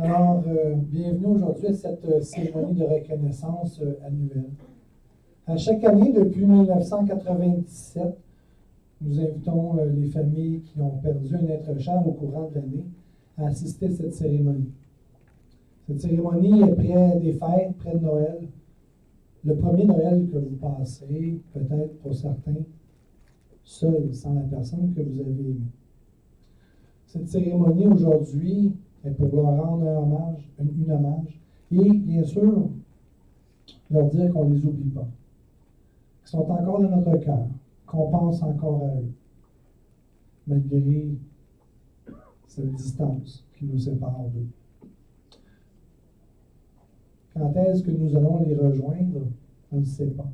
Alors, bienvenue aujourd'hui à cette cérémonie de reconnaissance annuelle. À chaque année, depuis 1997, nous invitons les familles qui ont perdu un être cher au courant de l'année à assister à cette cérémonie. Cette cérémonie est près des fêtes, près de Noël. Le premier Noël que vous passez, peut-être pour certains, seul, sans la personne que vous avez aimée. Cette cérémonie aujourd'hui est pour leur rendre un hommage, un hommage, et bien sûr, leur dire qu'on ne les oublie pas, qu'ils sont encore dans notre cœur, qu'on pense encore à eux, malgré cette distance qui nous sépare d'eux. Quand est-ce que nous allons les rejoindre? On ne sait pas.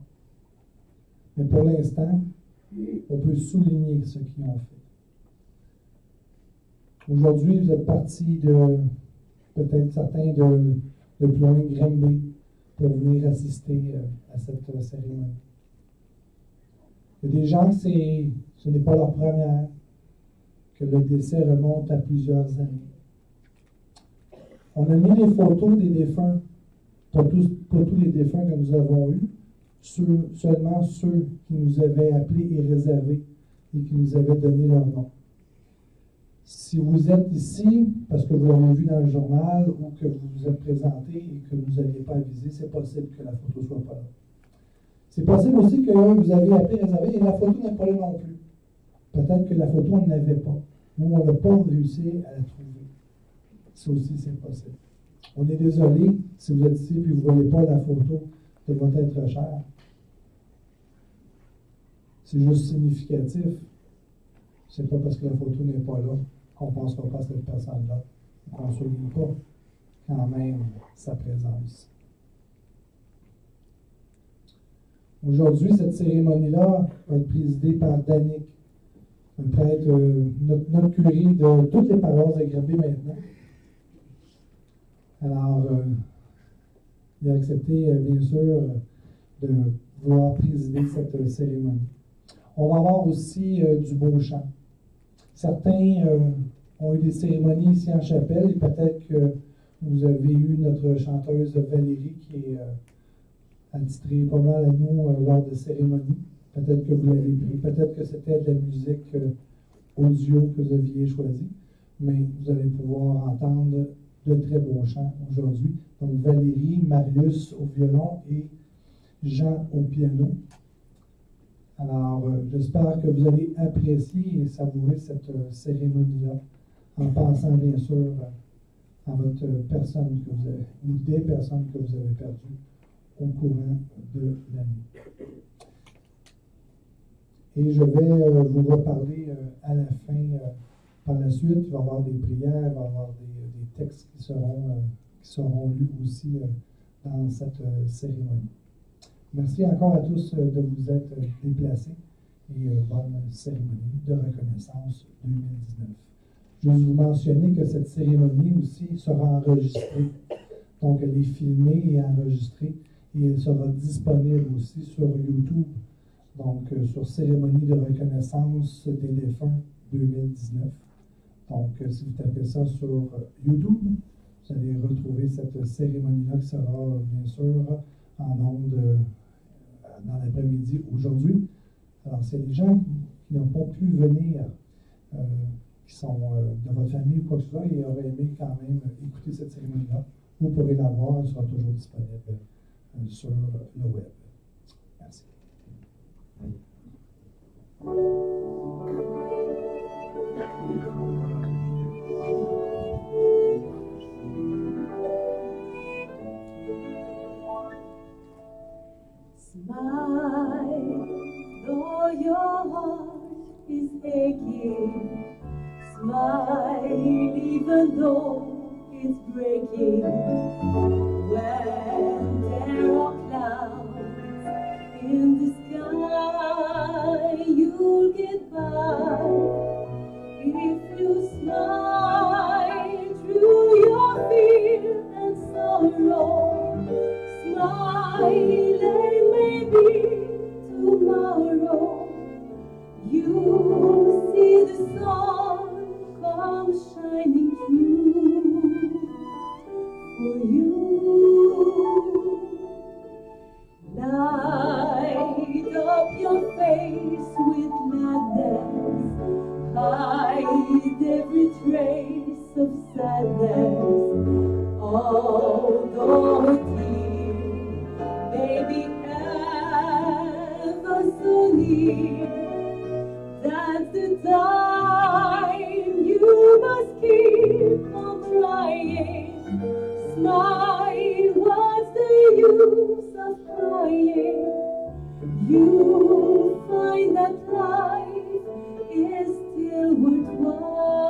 Mais pour l'instant, on peut souligner ce qu'ils ont fait. Aujourd'hui, vous êtes partis de, peut-être certains de plus loin, Granby, pour venir assister à cette cérémonie. Il y a des gens, ce n'est pas leur première, que le décès remonte à plusieurs années. On a mis les photos des défunts, pas tous les défunts que nous avons eus, seulement ceux qui nous avaient appelés et réservés et qui nous avaient donné leur nom. Si vous êtes ici, parce que vous l'avez vu dans le journal ou que vous vous êtes présenté et que vous n'aviez pas avisé, c'est possible que la photo ne soit pas là. C'est possible aussi que vous avez appelé, réservé et la photo n'est pas là non plus. Peut-être que la photo, on n'avait pas ou on n'a pas réussi à la trouver. Ça aussi, c'est possible. On est désolé si vous êtes ici et vous ne voyez pas la photo de votre être cher. C'est juste significatif. C'est pas parce que la photo n'est pas là qu'on ne pensera pas à cette personne-là, qu'on ne souligne pas quand même sa présence. Aujourd'hui, cette cérémonie-là va être présidée par Danick, un prêtre, notre curé de toutes les paroisses de Granby maintenant. Alors, il a accepté, bien sûr, de vouloir présider cette cérémonie. On va avoir aussi du beau chant. Certains ont eu des cérémonies ici en chapelle et peut-être que vous avez eu notre chanteuse Valérie qui est attitrée pas mal à nous lors de cérémonies. Peut-être que vous l'avez pris, peut-être que c'était de la musique audio que vous aviez choisi, mais vous allez pouvoir entendre de très beaux chants aujourd'hui. Donc Valérie, Marius au violon et Jean au piano. Alors, j'espère que vous allez apprécier et savourer cette cérémonie-là en pensant bien sûr à votre personne que vous avez, ou des personnes que vous avez perdues au courant de l'année. Et je vais vous reparler à la fin, par la suite. Il va y avoir des prières, il va y avoir des textes qui seront lus aussi dans cette cérémonie. Merci encore à tous de vous être déplacés et bonne cérémonie de reconnaissance 2019. Je veux vous mentionner que cette cérémonie aussi sera enregistrée. Donc, elle est filmée et enregistrée et elle sera disponible aussi sur YouTube. Donc, sur Cérémonie de reconnaissance des défunts 2019. Donc, si vous tapez ça sur YouTube, vous allez retrouver cette cérémonie-là qui sera bien sûr en ondes dans l'après-midi aujourd'hui. Alors, c'est des gens qui n'ont pas pu venir, qui sont de votre famille ou quoi que ce soit, et auraient aimé quand même écouter cette cérémonie-là. Vous pourrez la voir, elle sera toujours disponible sur le web. Merci. even though it's breaking. When there are clouds in the sky, you'll get by. If you smile through your fear and sorrow, smile and maybe tomorrow you'll see the sun come shining through for you. Light up your face with gladness, hide every trace of sadness, although a tear may be ever so near. That's the time you must keep on trying. Smile, what's the use of crying? You'll find that life is still worthwhile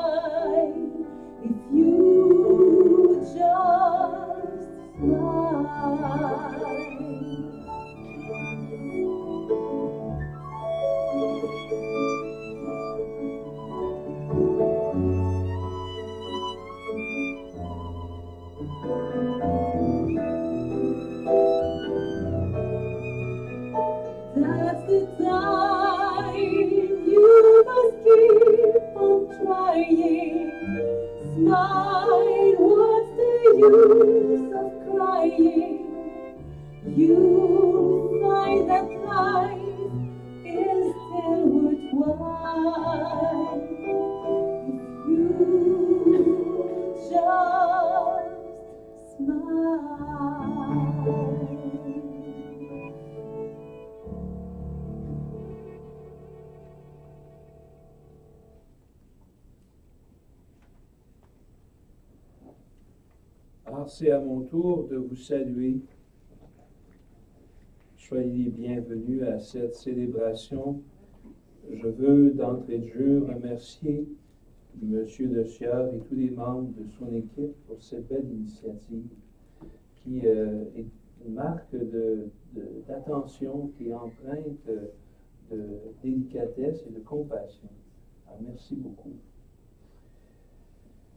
if you just smile. That's the time you must keep on trying. Smile, what's the use of crying? You'll find that life is still worthwhile if you just smile. Alors, c'est à mon tour de vous saluer. Soyez les bienvenus à cette célébration. Je veux d'entrée de jeu remercier M. Lecieur et tous les membres de son équipe pour cette belle initiative qui est une marque d'attention, qui est empreinte de délicatesse et de compassion. Alors, merci beaucoup.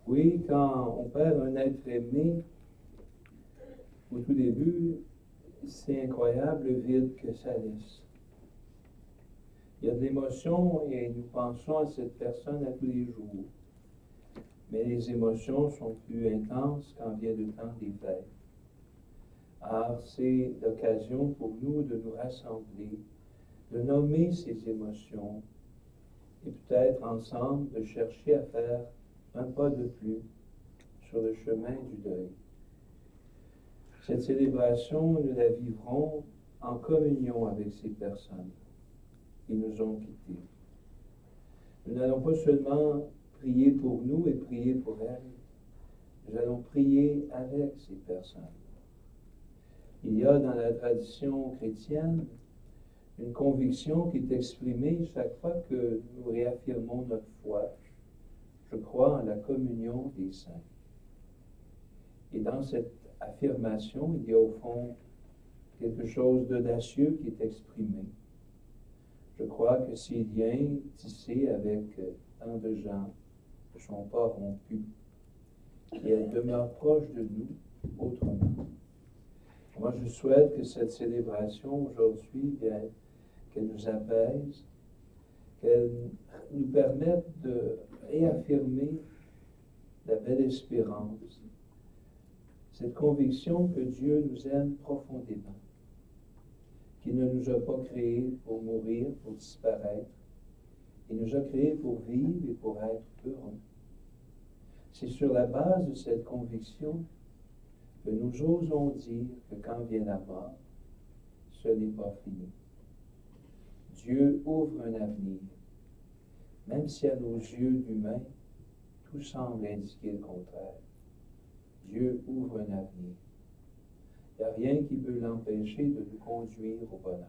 Oui, quand on perd un être aimé, au tout début, c'est incroyable le vide que ça laisse. Il y a de l'émotion et nous pensons à cette personne à tous les jours. Mais les émotions sont plus intenses quand vient le temps des fêtes. Alors, c'est l'occasion pour nous de nous rassembler, de nommer ces émotions et peut-être ensemble de chercher à faire un pas de plus sur le chemin du deuil. Cette célébration, nous la vivrons en communion avec ces personnes qui nous ont quittés. Nous n'allons pas seulement prier pour nous et prier pour elles, nous allons prier avec ces personnes. Il y a dans la tradition chrétienne une conviction qui est exprimée chaque fois que nous réaffirmons notre foi. Je crois en la communion des saints. Et dans cette affirmation, il y a au fond quelque chose d'audacieux qui est exprimé. Je crois que ces liens tissés avec tant de gens ne sont pas rompus et elles demeurent proches de nous autrement. Moi, je souhaite que cette célébration aujourd'hui, qu'elle nous apaise, qu'elle nous permette de réaffirmer la belle espérance, cette conviction que Dieu nous aime profondément, qu'il ne nous a pas créés pour mourir, pour disparaître. Il nous a créés pour vivre et pour être heureux. C'est sur la base de cette conviction que nous osons dire que quand vient la mort, ce n'est pas fini. Dieu ouvre un avenir, même si à nos yeux d'humains, tout semble indiquer le contraire. Dieu ouvre un avenir. Il n'y a rien qui peut l'empêcher de nous conduire au bonheur.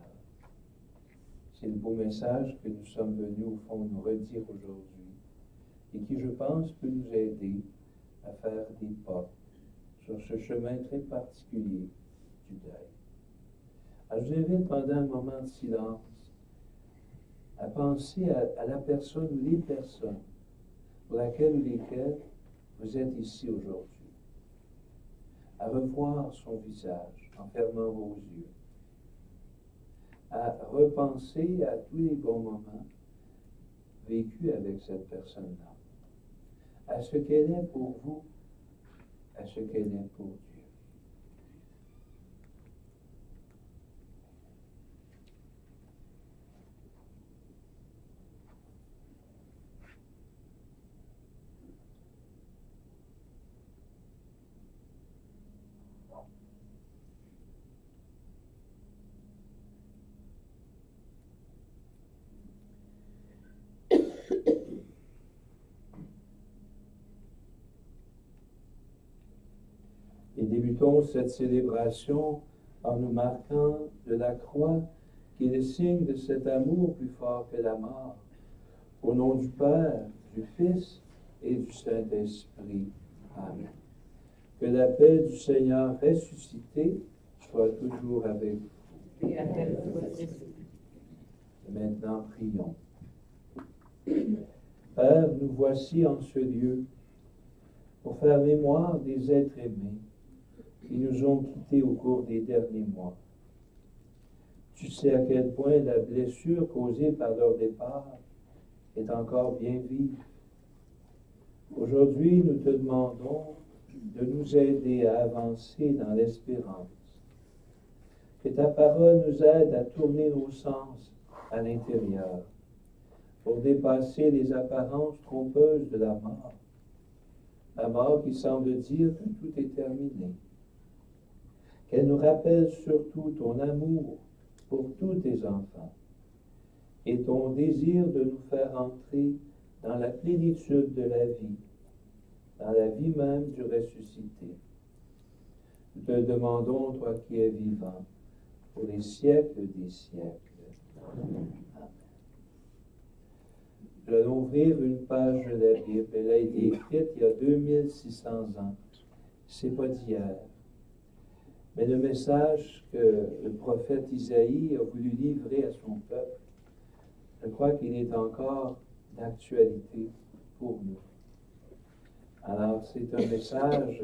C'est le beau message que nous sommes venus au fond nous redire aujourd'hui et qui, je pense, peut nous aider à faire des pas sur ce chemin très particulier du deuil. Alors, je vous invite pendant un moment de silence à penser à la personne ou les personnes pour laquelle ou lesquelles vous êtes ici aujourd'hui, à revoir son visage en fermant vos yeux, à repenser à tous les bons moments vécus avec cette personne-là, à ce qu'elle est pour vous, à ce qu'elle est pour Dieu. Et débutons cette célébration en nous marquant de la croix qui est le signe de cet amour plus fort que la mort. Au nom du Père, du Fils et du Saint-Esprit. Amen. Que la paix du Seigneur ressuscité soit toujours avec vous. Et avec vous. Maintenant, prions. Père, nous voici en ce lieu pour faire mémoire des êtres aimés qui nous ont quittés au cours des derniers mois. Tu sais à quel point la blessure causée par leur départ est encore bien vive. Aujourd'hui, nous te demandons de nous aider à avancer dans l'espérance. Que ta parole nous aide à tourner nos sens à l'intérieur pour dépasser les apparences trompeuses de la mort. La mort qui semble dire que tout est terminé. Qu'elle nous rappelle surtout ton amour pour tous tes enfants et ton désir de nous faire entrer dans la plénitude de la vie, dans la vie même du ressuscité. Nous te demandons, toi qui es vivant, pour les siècles des siècles. Amen. Nous allons ouvrir une page de la Bible. Elle a été écrite il y a 2600 ans. C'est pas d'hier. Mais le message que le prophète Isaïe a voulu livrer à son peuple, je crois qu'il est encore d'actualité pour nous. Alors, c'est un message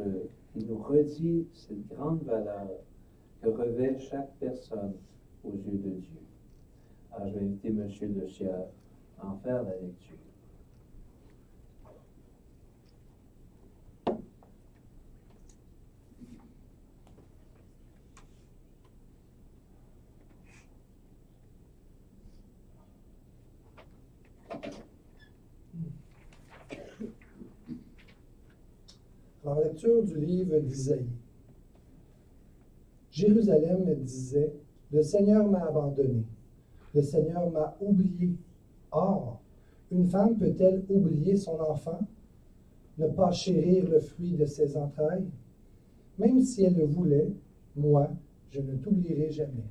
qui nous redit cette grande valeur que revêt chaque personne aux yeux de Dieu. Alors, je vais inviter M. Le Sieur à en faire la lecture. Alors, lecture du livre d'Isaïe. Jérusalem disait, « Le Seigneur m'a abandonné, le Seigneur m'a oublié. » Or, une femme peut-elle oublier son enfant, ne pas chérir le fruit de ses entrailles? Même si elle le voulait, moi, je ne t'oublierai jamais.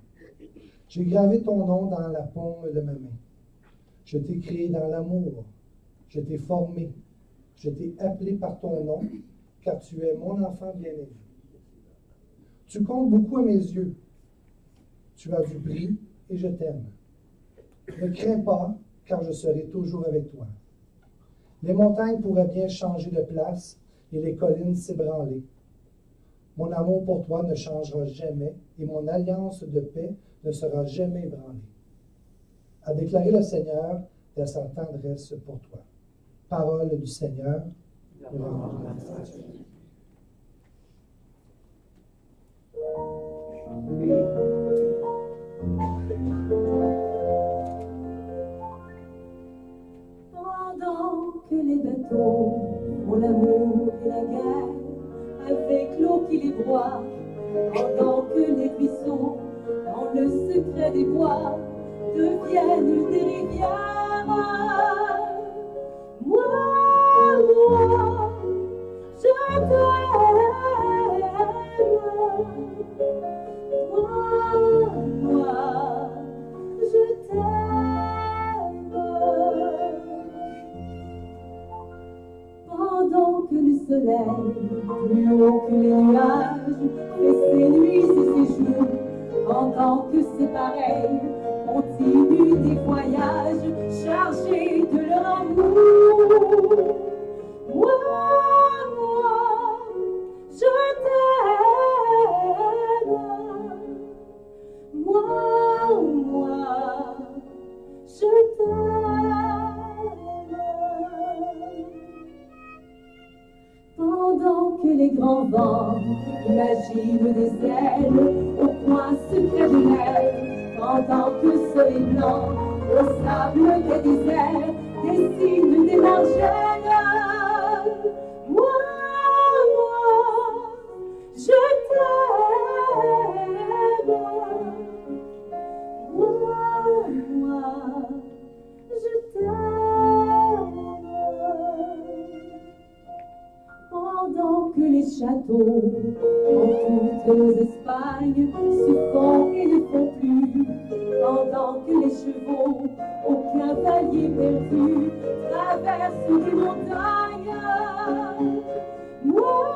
J'ai gravé ton nom dans la paume de ma main. Je t'ai créé dans l'amour. Je t'ai formé. Je t'ai appelé par ton nom, car tu es mon enfant bien-aimé. Tu comptes beaucoup à mes yeux. Tu as du prix et je t'aime. Ne crains pas, car je serai toujours avec toi. Les montagnes pourraient bien changer de place et les collines s'ébranler. Mon amour pour toi ne changera jamais et mon alliance de paix ne sera jamais ébranlée. A déclaré le Seigneur de sa tendresse pour toi. Parole du Seigneur. Pendant que les bateaux font l'amour et la guerre, avec l'eau qui les broie, pendant que les ruisseaux, dans le secret des bois, deviennent des rivières, moi, je t'aime. Moi, je t'aime. Pendant que le soleil voyage, fait ses nuits et ses jours, pendant que c'est pareil, continue des voyages chargés de leur amour. Moi, je t'aime. Moi, je t'aime. Pendant que les grands vents imaginent des ailes au coin secret de l'air, pendant que le soleil blanc au sable des déserts dessine des margelles, moi, je t'aime. Moi, je t'aime. Pendant que les châteaux en toutes les Espagnes se font et ne font plus, pendant que les chevaux aux cavaliers perdus traversent des montagnes, moi,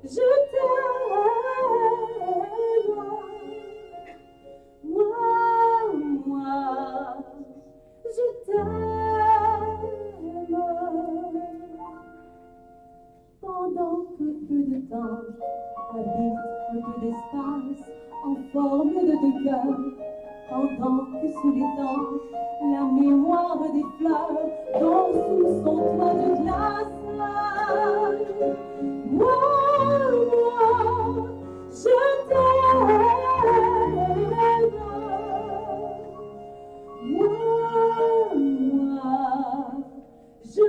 je t'aime. Moi, je t'aime. Pendant que peu de temps habite un peu d'espace en forme de deux cœurs, pendant que sous les temps la mémoire des fleurs dont sous son toit de glace, moi, je t'aime. Moi, je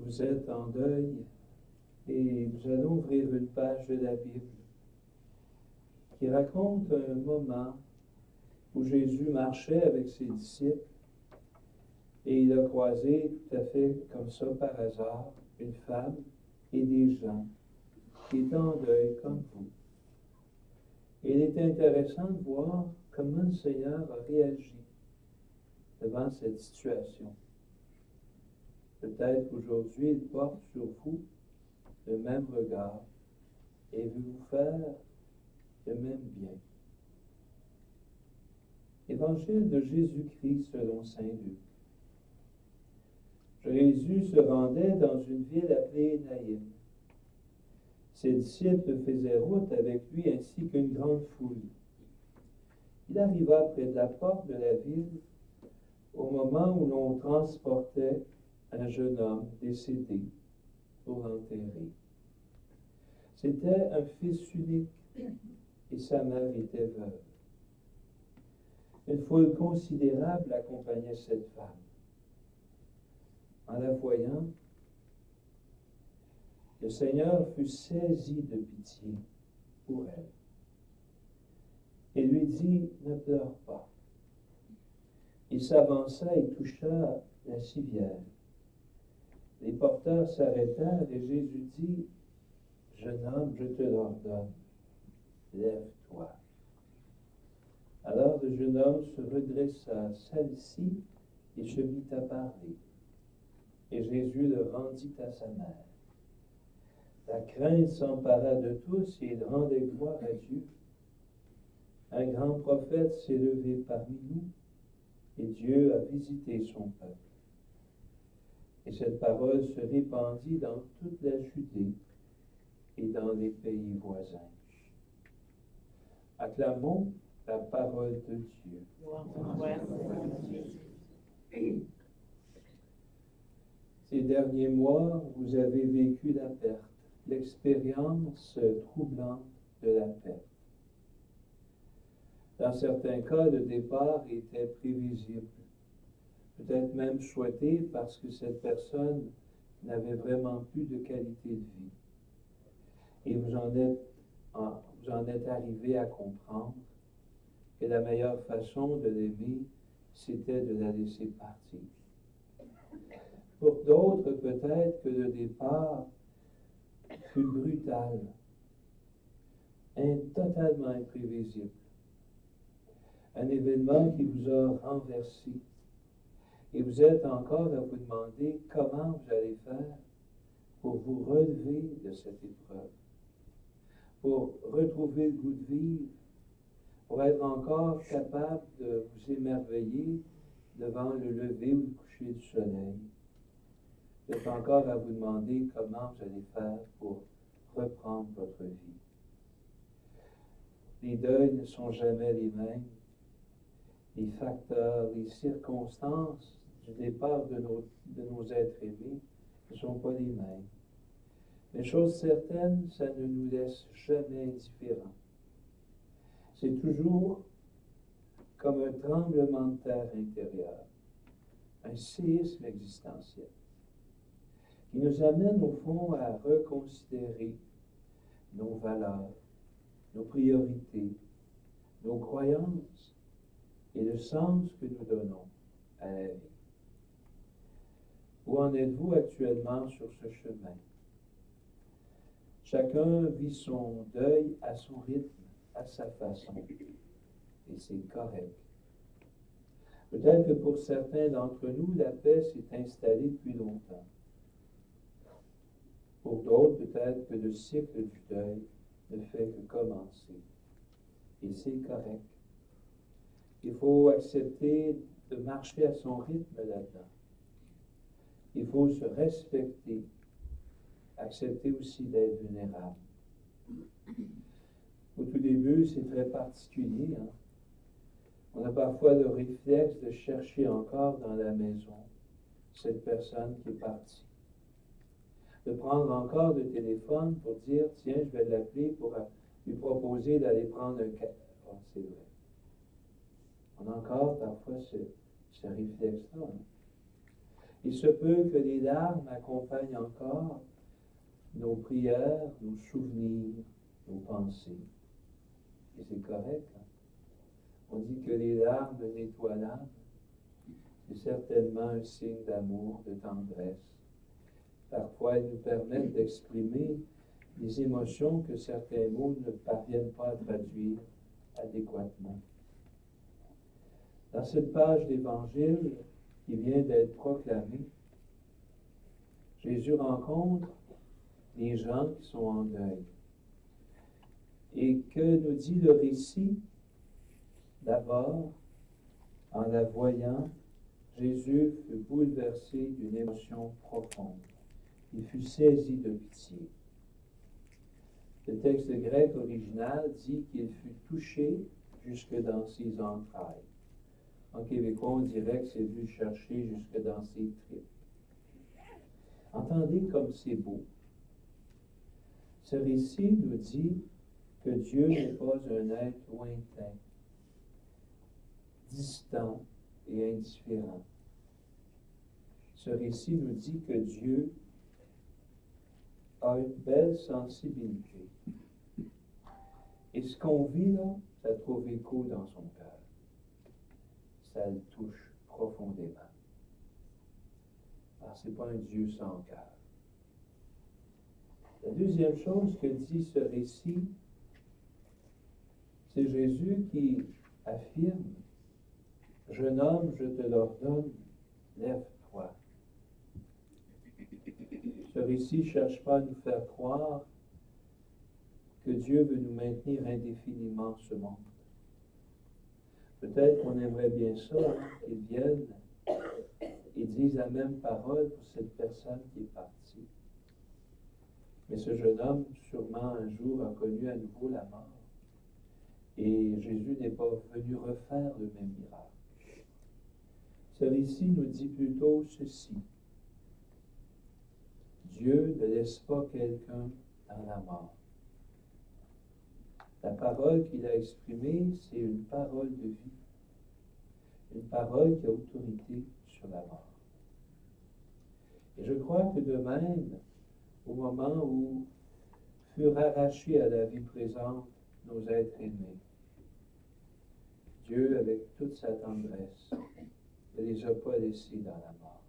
Vous êtes en deuil et nous allons ouvrir une page de la Bible qui raconte un moment où Jésus marchait avec ses disciples et il a croisé tout à fait comme ça par hasard une femme et des gens qui étaient en deuil comme vous. Et il est intéressant de voir comment le Seigneur a réagi devant cette situation. Peut-être qu'aujourd'hui, il porte sur vous le même regard et veut vous faire le même bien. Évangile de Jésus-Christ selon saint Luc. Jésus se rendait dans une ville appelée Naïm. Ses disciples faisaient route avec lui ainsi qu'une grande foule. Il arriva près de la porte de la ville au moment où l'on transportait un jeune homme décédé pour l'enterrer. C'était un fils unique et sa mère était veuve. Une foule considérable accompagnait cette femme. En la voyant, le Seigneur fut saisi de pitié pour elle et lui dit, « Ne pleure pas. » Il s'avança et toucha la civière. Les porteurs s'arrêtèrent et Jésus dit, « Jeune homme, je te l'ordonne, lève-toi. » Alors le jeune homme se redressa, s'assit et se mit à parler. Et Jésus le rendit à sa mère. La crainte s'empara de tous et ils rendaient gloire à Dieu. Un grand prophète s'est levé parmi nous et Dieu a visité son peuple. Et cette parole se répandit dans toute la Judée et dans les pays voisins. Acclamons la parole de Dieu. Ces derniers mois, vous avez vécu la perte, l'expérience troublante de la perte. Dans certains cas, le départ était prévisible, peut-être même souhaité parce que cette personne n'avait vraiment plus de qualité de vie. Et vous en êtes arrivé à comprendre que la meilleure façon de l'aimer c'était de la laisser partir. Pour d'autres, peut-être que le départ fut brutal, totalement imprévisible. Un événement qui vous a renversé. Et vous êtes encore à vous demander comment vous allez faire pour vous relever de cette épreuve, pour retrouver le goût de vivre, pour être encore capable de vous émerveiller devant le lever ou le coucher du soleil. Vous êtes encore à vous demander comment vous allez faire pour reprendre votre vie. Les deuils ne sont jamais les mêmes. Les facteurs, les circonstances du départ de nos êtres aimés ne sont pas les mêmes. Mais chose certaine, ça ne nous laisse jamais indifférents. C'est toujours comme un tremblement de terre intérieur, un séisme existentiel, qui nous amène au fond à reconsidérer nos valeurs, nos priorités, nos croyances et le sens que nous donnons à la vie. Où en êtes-vous actuellement sur ce chemin? Chacun vit son deuil à son rythme, à sa façon, et c'est correct. Peut-être que pour certains d'entre nous, la paix s'est installée depuis longtemps. Pour d'autres, peut-être que le cycle du deuil ne fait que commencer, et c'est correct. Il faut accepter de marcher à son rythme là-dedans. Il faut se respecter, accepter aussi d'être vulnérable. Au tout début, c'est très particulier. On a parfois le réflexe de chercher encore dans la maison cette personne qui est partie. De prendre encore le téléphone pour dire, tiens, je vais l'appeler pour lui proposer d'aller prendre un café. Oh, c'est vrai. On a encore parfois ce réflexe-là. Il se peut que les larmes accompagnent encore nos prières, nos souvenirs, nos pensées. Et c'est correct. On dit que les larmes nettoient l'âme. C'est certainement un signe d'amour, de tendresse. Parfois, elles nous permettent d'exprimer des émotions que certains mots ne parviennent pas à traduire adéquatement. Dans cette page d'Évangile qui vient d'être proclamée, Jésus rencontre les gens qui sont en deuil. Et que nous dit le récit? D'abord, en la voyant, Jésus fut bouleversé d'une émotion profonde. Il fut saisi de pitié. Le texte grec original dit qu'il fut touché jusque dans ses entrailles. En québécois, on dirait que c'est dû chercher jusque dans ses tripes. Entendez comme c'est beau. Ce récit nous dit que Dieu n'est pas un être lointain, distant et indifférent. Ce récit nous dit que Dieu a une belle sensibilité. Et ce qu'on vit là, ça trouve écho dans son cœur. Ça le touche profondément. Alors, ce n'est pas un Dieu sans cœur. La deuxième chose que dit ce récit, c'est Jésus qui affirme, « Jeune homme, je te l'ordonne, lève-toi. » Ce récit ne cherche pas à nous faire croire que Dieu veut nous maintenir indéfiniment ce monde. Peut-être qu'on aimerait bien ça, qu'ils viennent et disent la même parole pour cette personne qui est partie. Mais ce jeune homme, sûrement un jour, a connu à nouveau la mort. Et Jésus n'est pas venu refaire le même miracle. Ce récit nous dit plutôt ceci. Dieu ne laisse pas quelqu'un dans la mort. La parole qu'il a exprimée, c'est une parole de vie. Une parole qui a autorité sur la mort. Et je crois que de même, au moment où furent arrachés à la vie présente nos êtres aimés, Dieu, avec toute sa tendresse, ne les a pas laissés dans la mort.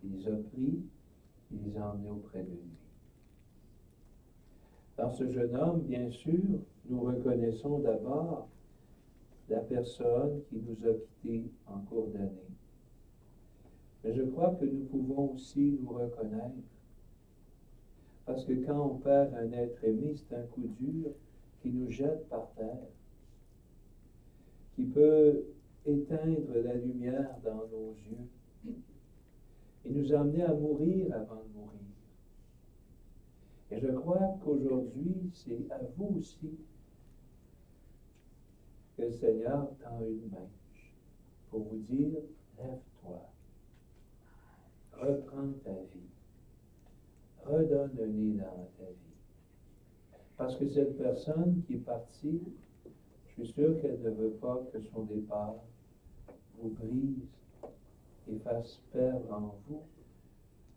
Il les a pris, il les a emmenés auprès de lui. Dans ce jeune homme, bien sûr, nous reconnaissons d'abord la personne qui nous a quittés en cours d'année. Mais je crois que nous pouvons aussi nous reconnaître. Parce que quand on perd un être aimé, c'est un coup dur qui nous jette par terre, qui peut éteindre la lumière dans nos yeux et nous amener à mourir avant de mourir. Et je crois qu'aujourd'hui, c'est à vous aussi que le Seigneur tend une main pour vous dire, lève-toi, reprends ta vie, redonne un élan à ta vie. Parce que cette personne qui est partie, je suis sûr qu'elle ne veut pas que son départ vous brise et fasse perdre en vous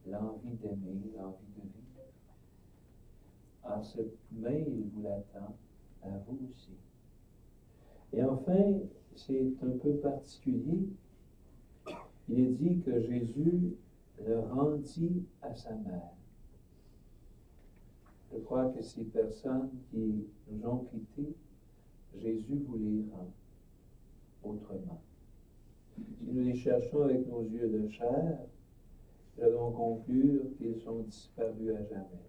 l'envie d'aimer, l'envie de vivre. En cette main, il vous l'attend, à vous aussi. Et enfin, c'est un peu particulier. Il est dit que Jésus le rendit à sa mère. Je crois que ces personnes qui nous ont quittés, Jésus vous les rend autrement. Si nous les cherchons avec nos yeux de chair, nous allons conclure qu'ils sont disparus à jamais.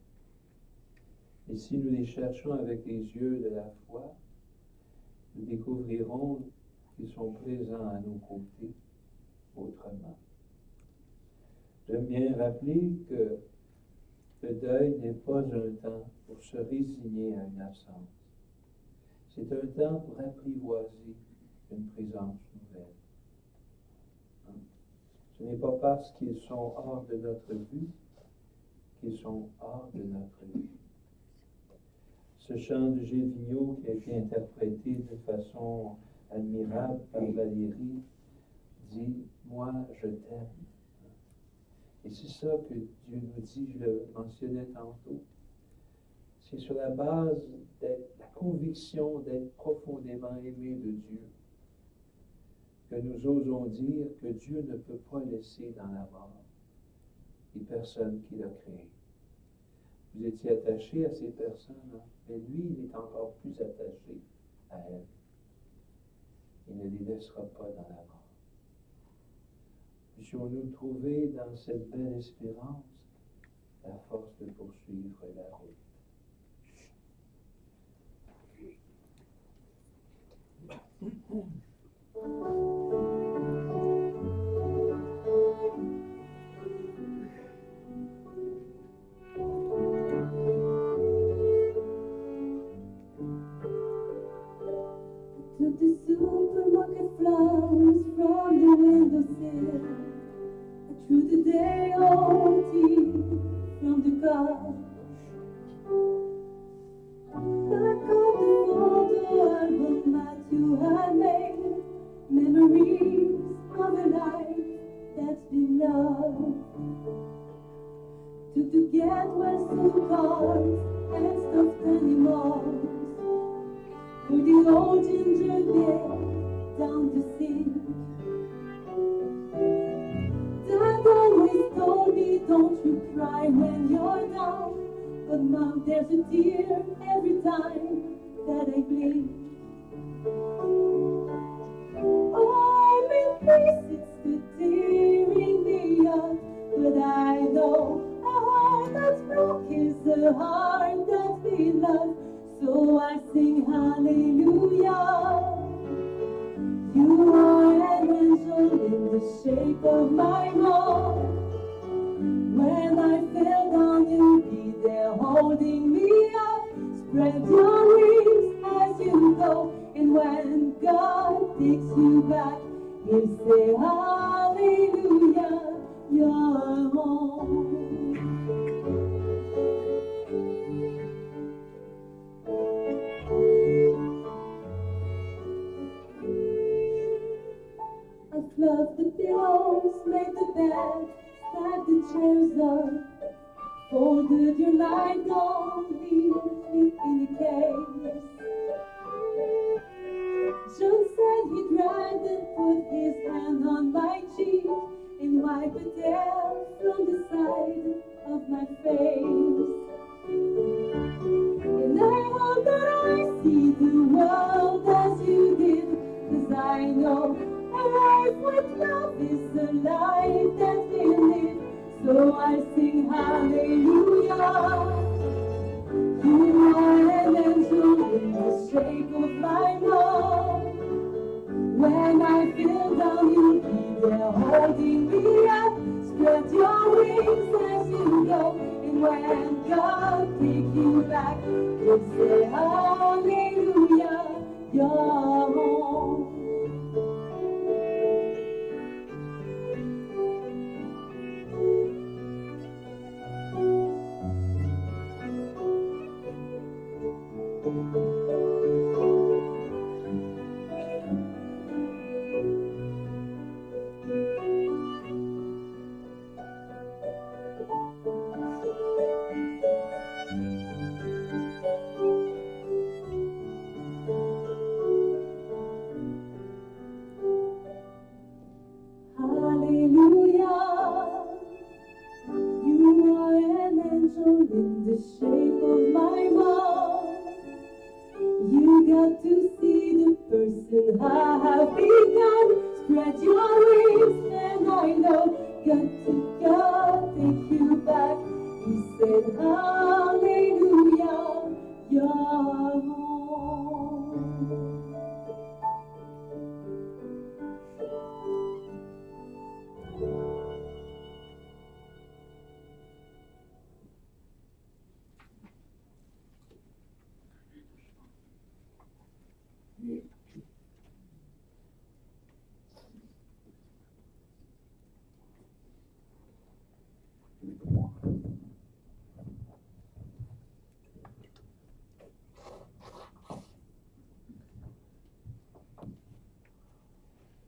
Et si nous les cherchons avec les yeux de la foi, nous découvrirons qu'ils sont présents à nos côtés autrement. J'aime bien rappeler que le deuil n'est pas un temps pour se résigner à une absence. C'est un temps pour apprivoiser une présence nouvelle. Ce n'est pas parce qu'ils sont hors de notre vue qu'ils sont hors de notre vie. Ce chant de Gilles Vigneault qui a été interprété de façon admirable par Valérie dit « Moi, je t'aime ». Et c'est ça que Dieu nous dit, je le mentionnais tantôt. C'est sur la base de la conviction d'être profondément aimé de Dieu que nous osons dire que Dieu ne peut pas laisser dans la mort les personnes qu'il a créées. Vous étiez attaché à ces personnes, hein? Mais lui, il est encore plus attaché à elles. Il ne les laissera pas dans la mort. Puissions-nous trouver dans cette belle espérance la force de poursuivre la route. Took the supermarket flowers from the windowsill. I threw the day-old tea from the cup. Back of the photo album that you had made, memories of a life that's been loved. Took the get well soon cards and stuffed animals. With the old ginger beer down the sink. Dad always told me, don't you cry when you're down. But Mom, there's a tear every time that I blink. Oh, I'm in peace, it's the tearing me up. But I know a heart that's broken is a heart that's been loved. So I sing hallelujah. You are an angel in the shape of my mom. When I fell down, you'll be there holding me up. Spread your wings as you go. And when God takes you back, he'll say hallelujah, you're home. Fluffed the pillows, made the bed, stacked the chairs up, folded your nightgown neatly in a case. Just said Then he dragged and put his hand on my cheek and wiped a tear from the side of my face. And I hope that I see the world as you did, 'cause I know a life with love is the life that we live. So I sing hallelujah. You are an angel in the shape of my love. When I feel down, you'll be there holding me up. Spread your wings as you go. And when God takes you back, you'll say hallelujah, you're home. Hallelujah, you are an angel in the shape of my mom. You got to see the person I have become. Spread your wings and I know God take you back. He said hallelujah, you're home.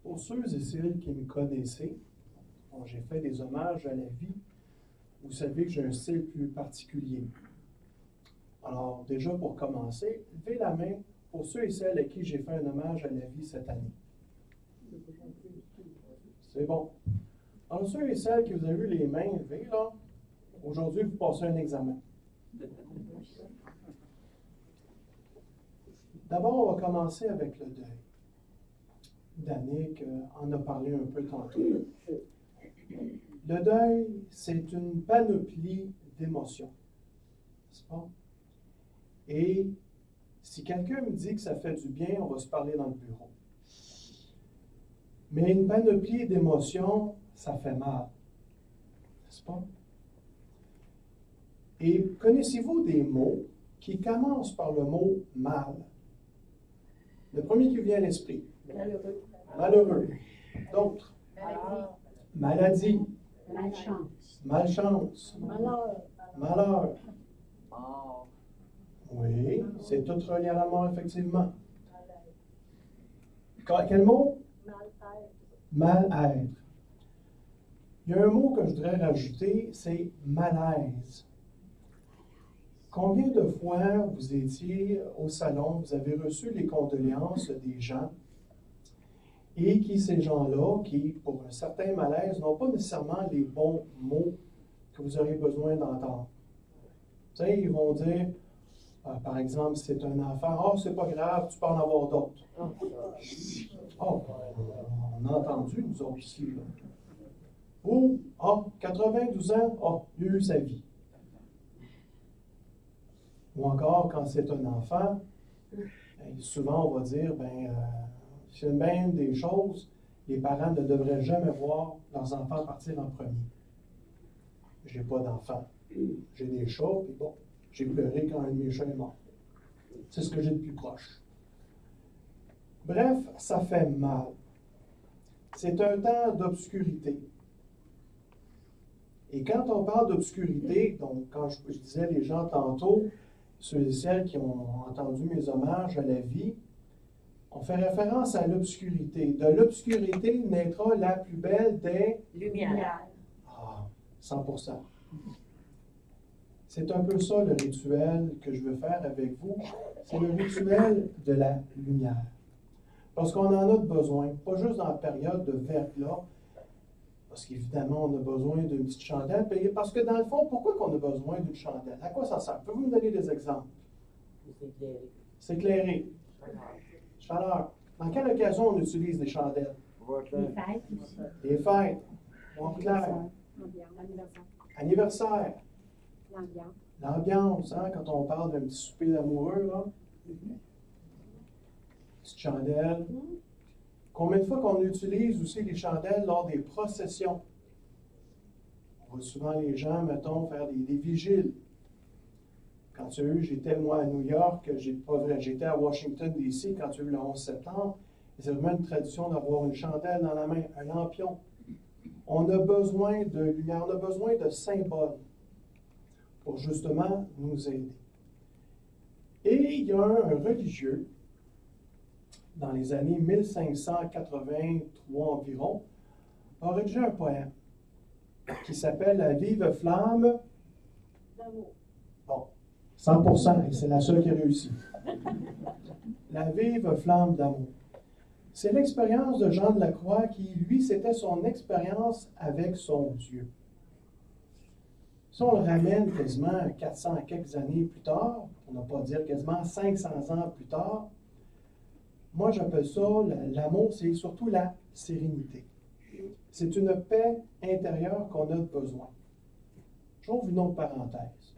Pour ceux et celles qui me connaissaient, bon, j'ai fait des hommages à la vie. Vous savez que j'ai un style plus particulier. Alors, déjà pour commencer, levez la main pour ceux et celles à qui j'ai fait un hommage à la vie cette année. C'est bon. Alors, ceux et celles qui vous avez vu les mains levées, là, aujourd'hui, vous passez un examen. D'abord, on va commencer avec le deuil. Danick en a parlé un peu tantôt. Le deuil, c'est une panoplie d'émotions, n'est-ce pas? Et si quelqu'un me dit que ça fait du bien, on va se parler dans le bureau. Mais une panoplie d'émotions, ça fait mal, n'est-ce pas? Et connaissez-vous des mots qui commencent par le mot mal? Le premier qui vient à l'esprit. Malheureux. Malheureux. D'autres. Maladie. Maladie. Malchance. Malchance. Malheur. Malheur. Mort. Oui, c'est tout relié à la mort, effectivement. Quel mot? Mal-être. Il y a un mot que je voudrais rajouter, c'est malaise. Combien de fois vous étiez au salon, vous avez reçu les condoléances des gens et qui, ces gens-là, qui, pour un certain malaise, n'ont pas nécessairement les bons mots que vous aurez besoin d'entendre. Tu sais, ils vont dire, par exemple, si c'est un enfant, « Oh, c'est pas grave, tu peux en avoir d'autres. » Oh, on a entendu, nous autres ici. Là. Ou, « Oh, 92 ans, oh, il a eu sa vie. » Ou encore, quand c'est un enfant, souvent on va dire, c'est même des choses, les parents ne devraient jamais voir leurs enfants partir en premier. Je n'ai pas d'enfant. J'ai des chats, puis bon, j'ai pleuré quand un de mes chats est mort. C'est ce que j'ai de plus proche. Bref, ça fait mal. C'est un temps d'obscurité. Et quand on parle d'obscurité, donc quand je disais les gens tantôt, ceux et celles qui ont entendu mes hommages à la vie, on fait référence à l'obscurité. De l'obscurité naîtra la plus belle des Lumière. Ah, 100%. C'est un peu ça le rituel que je veux faire avec vous. C'est le rituel de la lumière. Parce qu'on en a besoin, pas juste dans la période de verglas, parce qu'évidemment, on a besoin d'une petite chandelle. Parce que dans le fond, pourquoi qu'on a besoin d'une chandelle? À quoi ça sert? Pouvez-vous me donner des exemples? S'éclairer. Chaleur. Dans quelle occasion on utilise des chandelles? Les fêtes aussi. Les fêtes. Voir clair. Anniversaire. L'ambiance. L'ambiance, hein, quand on parle d'un petit souper d'amoureux, là. Petite chandelle. Combien de fois qu'on utilise aussi les chandelles lors des processions? On voit souvent les gens, mettons, faire des vigiles. Quand tu as eu, j'étais moi à New York, pas vrai, j'étais à Washington, D.C. quand tu as eu le 11 septembre. C'est vraiment une tradition d'avoir une chandelle dans la main, un lampion. On a besoin de lumière, on a besoin de symboles pour justement nous aider. Et il y a un religieux, dans les années 1583 environ, a rédigé un poème qui s'appelle « La vive flamme D'amour. » Bon, 100%, et c'est la seule qui a réussi. La vive flamme d'amour. C'est l'expérience de Jean de la Croix qui, lui, c'était son expérience avec son Dieu. Si on le ramène quasiment 400 quelques années plus tard, on n'a pas dire quasiment 500 ans plus tard, moi j'appelle ça, l'amour, c'est surtout la sérénité. C'est une paix intérieure qu'on a besoin. J'ouvre une autre parenthèse.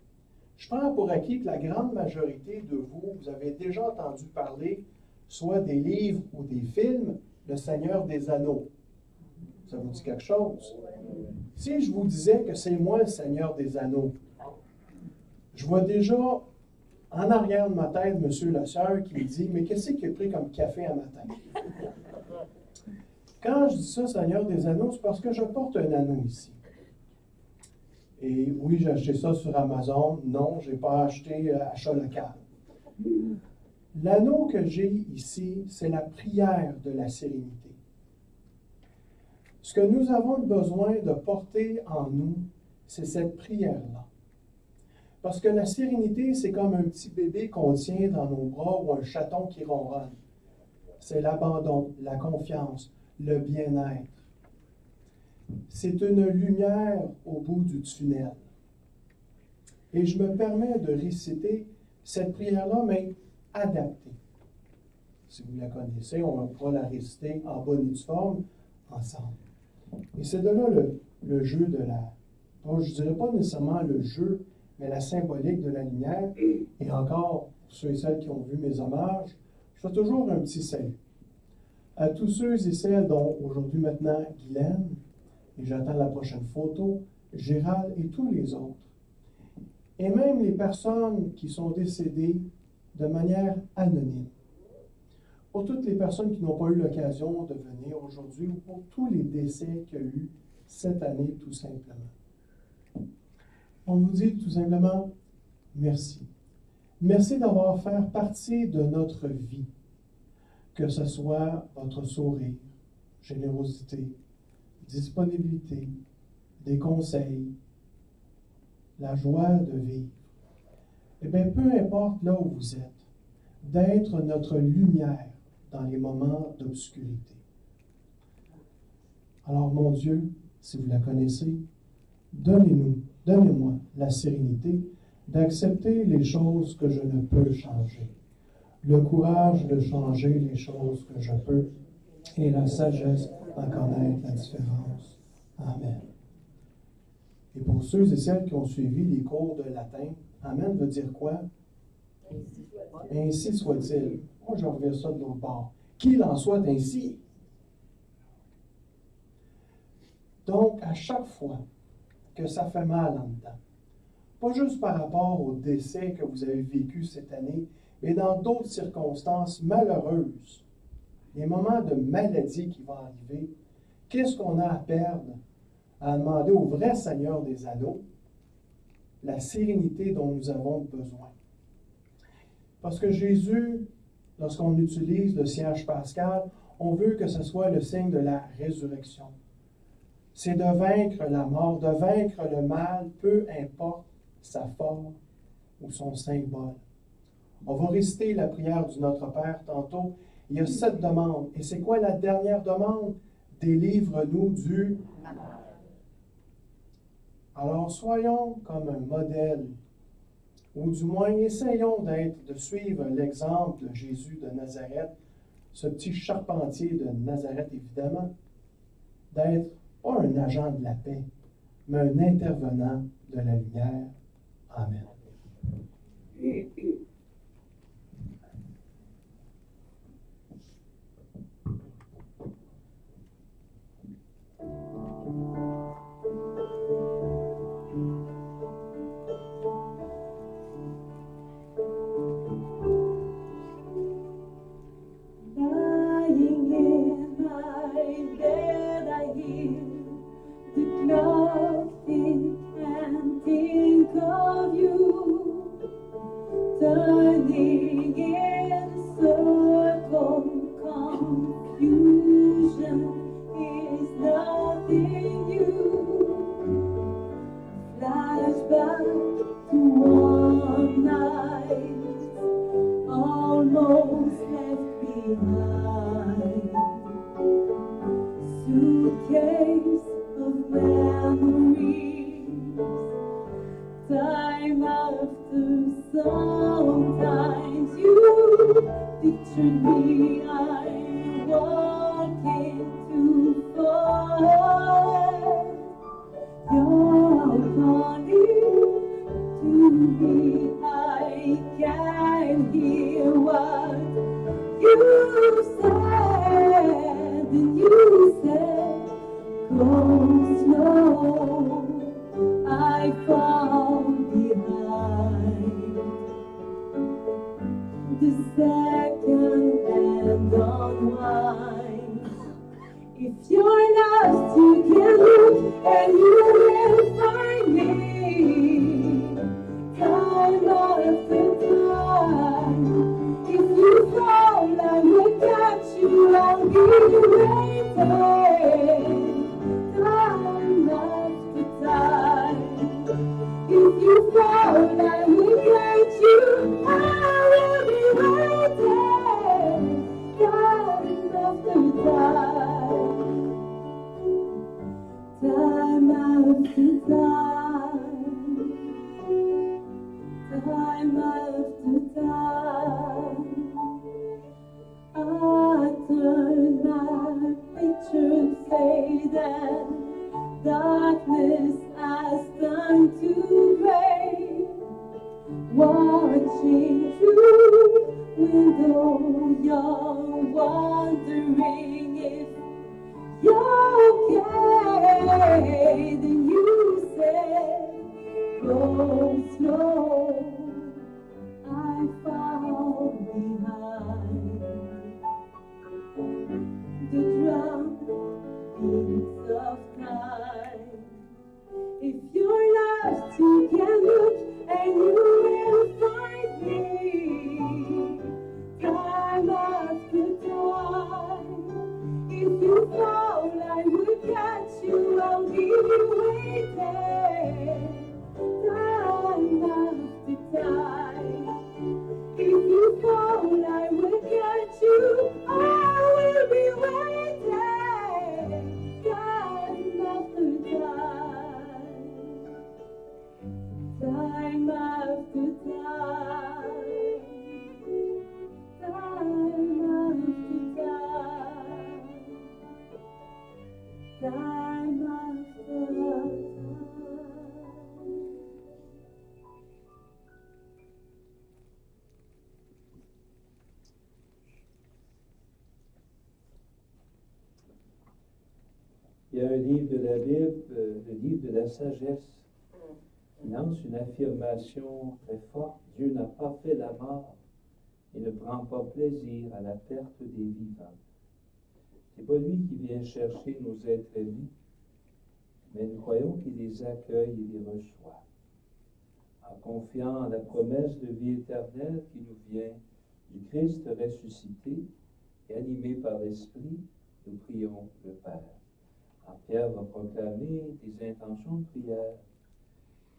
Je prends pour acquis que la grande majorité de vous, vous avez déjà entendu parler soit des livres ou des films, Le Seigneur des Anneaux. Ça vous dit quelque chose? Si je vous disais que c'est moi le Seigneur des Anneaux, je vois déjà en arrière de ma tête M. Lesseur qui me dit « Mais qu'est-ce qu'il a pris comme café à matin? » Quand je dis ça, Seigneur des Anneaux, c'est parce que je porte un anneau ici. Et oui, j'ai acheté ça sur Amazon. Non, je n'ai pas acheté achat local. L'anneau que j'ai ici, c'est la prière de la sérénité. Ce que nous avons besoin de porter en nous, c'est cette prière-là. Parce que la sérénité, c'est comme un petit bébé qu'on tient dans nos bras ou un chaton qui ronronne. C'est l'abandon, la confiance, le bien-être. C'est une lumière au bout du tunnel. Et je me permets de réciter cette prière-là, mais adaptée. Si vous la connaissez, on va la réciter en bonne et due forme ensemble. Et c'est de là le jeu de la... je ne dirais pas nécessairement le jeu, mais la symbolique de la lumière. Et encore, pour ceux et celles qui ont vu mes hommages, je fais toujours un petit salut. À tous ceux et celles dont aujourd'hui maintenant Guylaine, et j'attends la prochaine photo, Gérald et tous les autres. Et même les personnes qui sont décédées de manière anonyme. Pour toutes les personnes qui n'ont pas eu l'occasion de venir aujourd'hui ou pour tous les décès qu'il y a eu cette année tout simplement. On vous dit tout simplement merci. Merci d'avoir fait partie de notre vie, que ce soit votre sourire, générosité, disponibilité, des conseils, la joie de vivre. Eh bien, peu importe là où vous êtes, d'être notre lumière dans les moments d'obscurité. Alors, mon Dieu, si vous la connaissez, donnez-moi la sérénité d'accepter les choses que je ne peux changer, le courage de changer les choses que je peux et la sagesse d'en connaître la différence. Amen. Et pour ceux et celles qui ont suivi les cours de latin, Amen veut dire quoi? Ainsi soit-il. Moi, je reviens ça de l'autre bord. Qu'il en soit ainsi. Donc, à chaque fois que ça fait mal en dedans, pas juste par rapport au décès que vous avez vécu cette année, mais dans d'autres circonstances malheureuses, les moments de maladie qui vont arriver, qu'est-ce qu'on a à perdre à demander au vrai Seigneur des Anneaux la sérénité dont nous avons besoin? Parce que Jésus, lorsqu'on utilise le siège pascal, on veut que ce soit le signe de la résurrection. C'est de vaincre la mort, de vaincre le mal, peu importe sa forme ou son symbole. On va réciter la prière du Notre Père tantôt, Il y a 7 demandes. Et c'est quoi la dernière demande? Délivre-nous du mal. Alors, soyons comme un modèle, ou du moins essayons de suivre l'exemple de Jésus de Nazareth, ce petit charpentier de Nazareth, évidemment, d'être pas un agent de la paix, mais un intervenant de la lumière. Amen. Lying in my bed, I hear the clock tick and think of you, turning in a circle. Confusion is nothing new. Flashback to one night, almost left behind. Suitcase of memories, time after sometimes you pictured me, I'm walking too far. You're calling to me, I can hear what you said, and you said, go slow, I fall behind. The second hand unwinds. If you're lost, you can look and you will find me. Time after time. If you fall, I will catch you. I'll be waiting. Time after time. If you fall, I will catch you. I will be waiting. Time after time. Time after time. Time after time. I turn my picture faded. Darkness has turned to gray. Watching through window, you're wondering if you're okay. Then you said, go slow, I fall behind. The drum beats of time. If you're lost, you can look and you will find me. Time after time. If you fall, I will catch you. I'll be waiting. Time after time. If you fall, I will catch you. I will be waiting. Time after time. Time after time. Time after time. Time after time. Il y a un livre de la Bible, le livre de la sagesse, qui lance une affirmation très forte. Dieu n'a pas fait la mort et ne prend pas plaisir à la perte des vivants. Ce n'est pas lui qui vient chercher nos êtres aimés, mais nous croyons qu'il les accueille et les reçoit. En confiant en la promesse de vie éternelle qui nous vient du Christ ressuscité et animé par l'Esprit, nous prions le Père. Alors Pierre va proclamer des intentions de prière.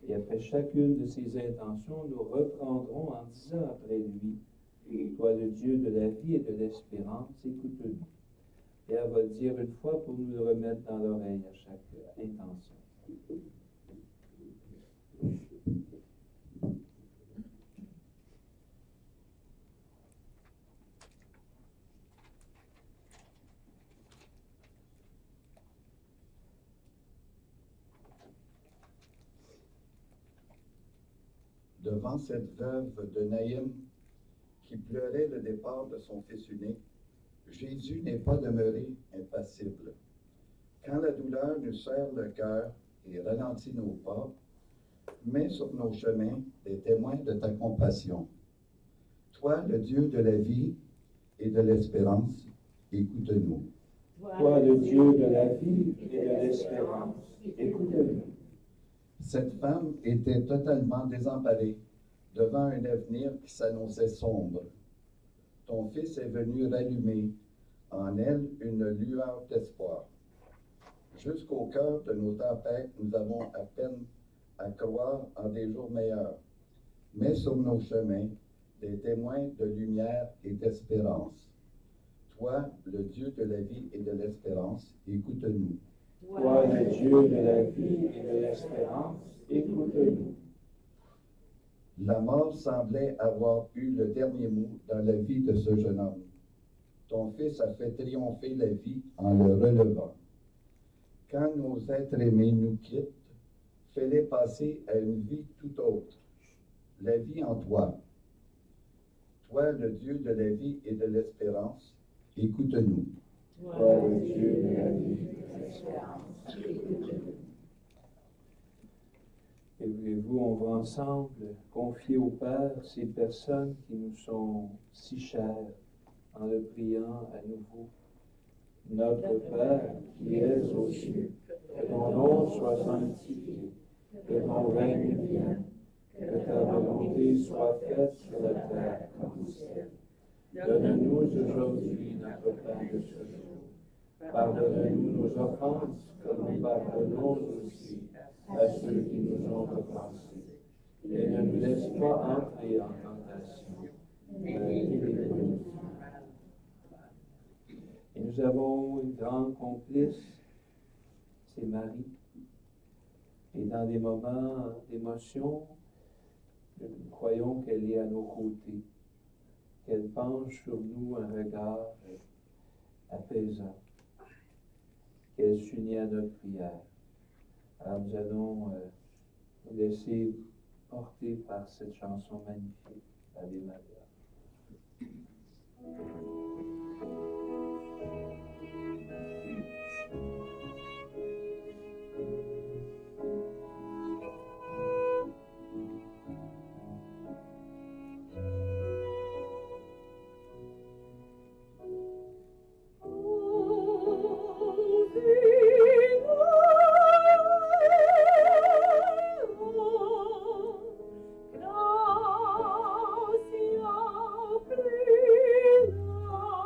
Et après chacune de ces intentions, nous reprendrons en disant après lui Toi, le Dieu de la vie et de l'espérance, écoute-nous. Et elle va dire une fois pour nous le remettre dans l'oreille à chaque intention. Devant cette veuve de Naïm qui pleurait le départ de son fils unique, Jésus n'est pas demeuré impassible. Quand la douleur nous serre le cœur et ralentit nos pas, mets sur nos chemins des témoins de ta compassion. Toi, le Dieu de la vie et de l'espérance, écoute-nous. Toi, le Dieu de la vie et de l'espérance, écoute-nous. Cette femme était totalement désemparée devant un avenir qui s'annonçait sombre. Ton Fils est venu rallumer en elle une lueur d'espoir. Jusqu'au cœur de nos tempêtes, nous avons à peine à croire en des jours meilleurs. Mets sur nos chemins des témoins de lumière et d'espérance. Toi, le Dieu de la vie et de l'espérance, écoute-nous. Toi, le Dieu de la vie et de l'espérance, écoute-nous. La mort semblait avoir eu le dernier mot dans la vie de ce jeune homme. Ton Fils a fait triompher la vie en le relevant. Quand nos êtres aimés nous quittent, fais-les passer à une vie tout autre, la vie en toi. Toi, le Dieu de la vie et de l'espérance, écoute-nous. Toi, le Dieu de la vie et de l'espérance, écoute-nous. Et voulez-vous, on va ensemble confier au Père ces personnes qui nous sont si chères, en le priant à nouveau. Notre Père, qui es aux cieux, que ton nom soit sanctifié, que ton règne vienne, que ta volonté soit faite sur la terre comme au ciel. Donne-nous aujourd'hui notre pain de ce jour. Pardonne-nous nos offenses, comme nous pardonnons aussi à ceux qui nous ont offensés. Et ne nous laisse pas entrer en tentation, mais délivre-nous. Et nous avons une grande complice, c'est Marie. Et dans des moments d'émotion, nous croyons qu'elle est à nos côtés, qu'elle penche sur nous un regard apaisant, qu'elle s'unit à notre prière. Alors nous allons nous laisser porter par cette chanson magnifique, Ave Maria. Gracia plena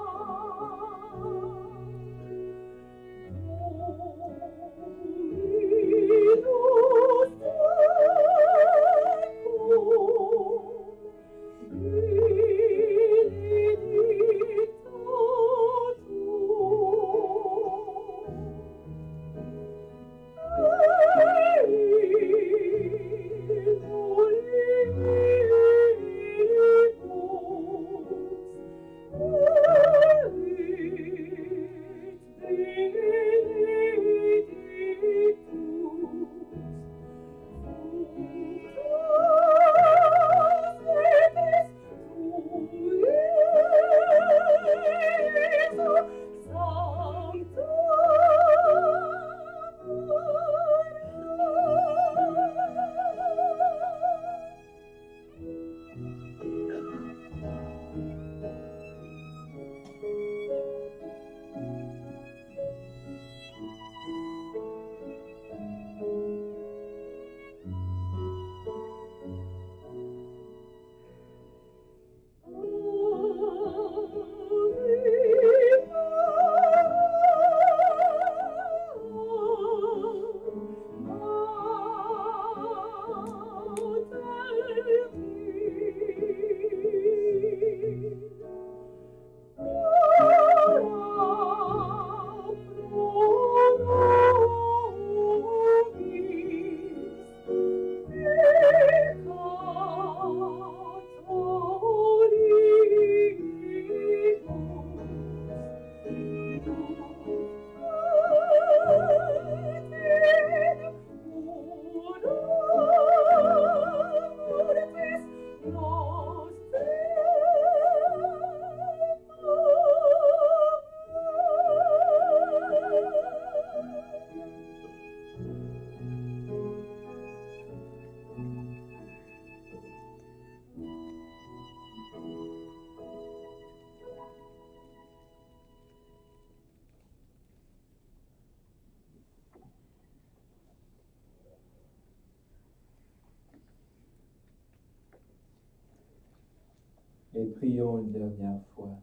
et prions une dernière fois.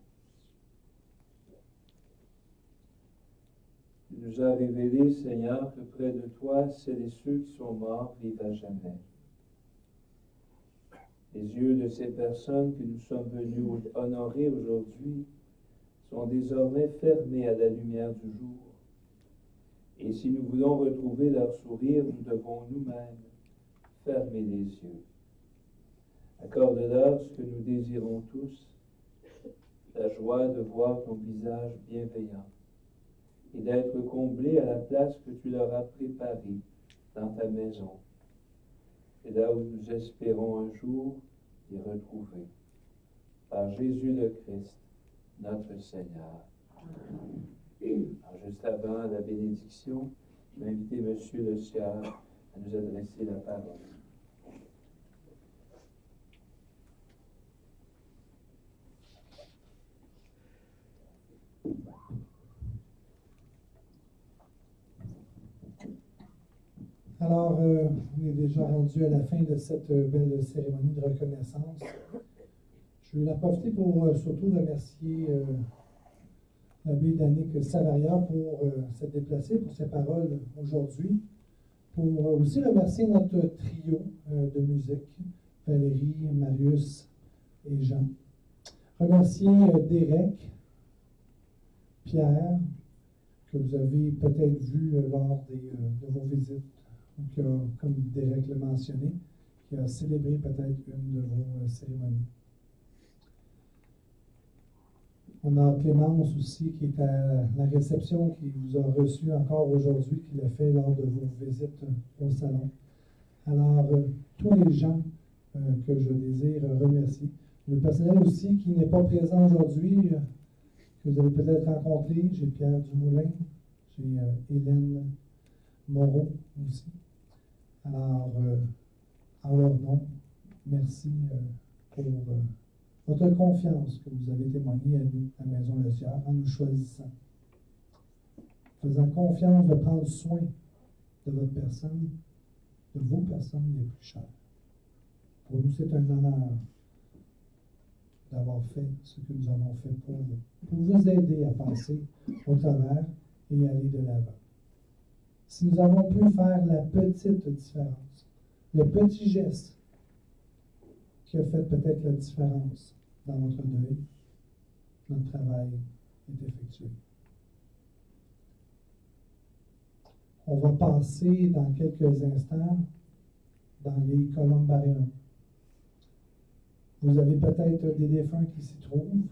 Tu nous as révélé, Seigneur, que près de toi, celles et ceux qui sont morts vivent à jamais. Les yeux de ces personnes que nous sommes venus honorer aujourd'hui sont désormais fermés à la lumière du jour. Et si nous voulons retrouver leur sourire, nous devons nous-mêmes fermer les yeux. Accorde-leur ce que nous désirons tous, la joie de voir ton visage bienveillant et d'être comblés à la place que tu leur as préparée dans ta maison. C'est là où nous espérons un jour les retrouver. Par Jésus le Christ, notre Seigneur. Alors, juste avant la bénédiction, je vais inviter M. Le Sieur à nous adresser la parole. Alors, on est déjà rendu à la fin de cette belle cérémonie de reconnaissance. Je vais en profiter pour surtout remercier l'abbé Danick Savaria pour s'être déplacé, pour ses paroles aujourd'hui. Pour aussi remercier notre trio de musique, Valérie, Marius et Jean. Remercier Derek, Pierre, que vous avez peut-être vu lors de vos visites, ou qui a, comme Derek l'a mentionné, qui a célébré peut-être une de vos cérémonies. On a Clémence aussi, qui est à la réception, qui vous a reçu encore aujourd'hui, qui l'a fait lors de vos visites au salon. Alors, tous les gens que je désire remercier. Le personnel aussi qui n'est pas présent aujourd'hui, que vous avez peut-être rencontré. J'ai Pierre Dumoulin, j'ai Hélène Moreau aussi. Alors, en leur nom, merci pour votre confiance que vous avez témoignée à nous, à Maison Le Sieur, en nous choisissant. Faisant confiance de prendre soin de votre personne, de vos personnes les plus chères. Pour nous, c'est un honneur d'avoir fait ce que nous avons fait pour vous, pour vous aider à passer au travers et aller de l'avant. Si nous avons pu faire la petite différence, le petit geste qui a fait peut-être la différence dans notre deuil, notre travail est effectué. On va passer dans quelques instants dans les columbariums. Vous avez peut-être des défunts qui s'y trouvent.